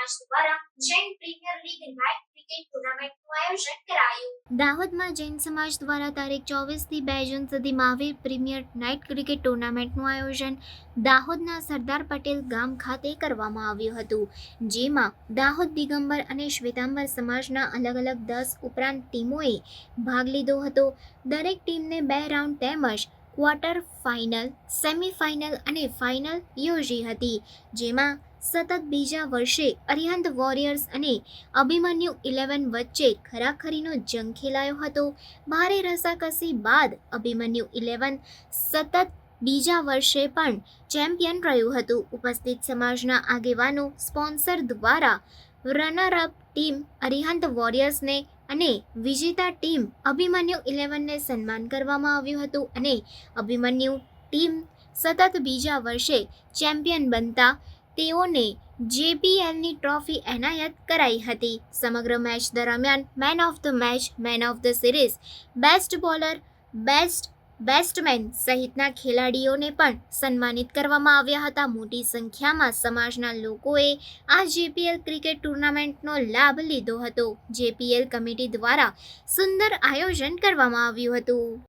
સમાજ દ્વારા Jain premier league night cricket ટુર્નામેન્ટનું આયોજન કરાયું. દાહોદમાં જૈન સમાજ દ્વારા તારીખ 24 થી 2 જૂન સુધી મહાવીર પ્રીમિયર નાઇટ ક્રિકેટ ટુર્નામેન્ટનું આયોજન દાહોદના સરદાર પટેલ ગામ ખાતે કરવામાં આવ્યું હતું, જેમાં દાહોદ દિગંબર અને શ્વેતાંબર સમાજના અલગ અલગ 10 ઉપરાંત ટીમોએ ભાગ લીધો હતો. દરેક ટીમને 2 રાઉન્ડ તેમજ ક્વાર્ટર ફાઇનલ, સેમીફાઇનલ અને ફાઇનલ યોજી હતી, જેમાં સતત બીજા વર્ષે અરિહંત વોરિયર્સ અને અભિમન્યુ 11 વચ્ચે ખરાખરીનો જંગ ખેલાયો હતો. ભારે રસાકસી બાદ અભિમન્યુ 11 સતત બીજા વર્ષે પણ ચેમ્પિયન રહ્યું હતું. ઉપસ્થિત સમાજના આગેવાનો સ્પોન્સર દ્વારા રનરઅપ ટીમ અરિહંત વોરિયર્સને અને વિજેતા ટીમ અભિમન્યુ 11ને સન્માન કરવામાં આવ્યું હતું અને અભિમન્યુ ટીમ સતત બીજા વર્ષે ચેમ્પિયન બનતા તેઓને JPLની ટ્રોફી એનાયત કરાઈ હતી. સમગ્ર મેચ દરમિયાન man of the match, man of the series, best bowler, best batsman સહિતના ખેલાડીઓને પણ સન્માનિત કરવામાં આવ્યા હતા. મોટી સંખ્યામાં સમાજના લોકોએ આ JPL ક્રિકેટ ટુર્નામેન્ટનો લાભ લીધો હતો. JPL કમિટી દ્વારા સુંદર આયોજન કરવામાં આવ્યું હતું.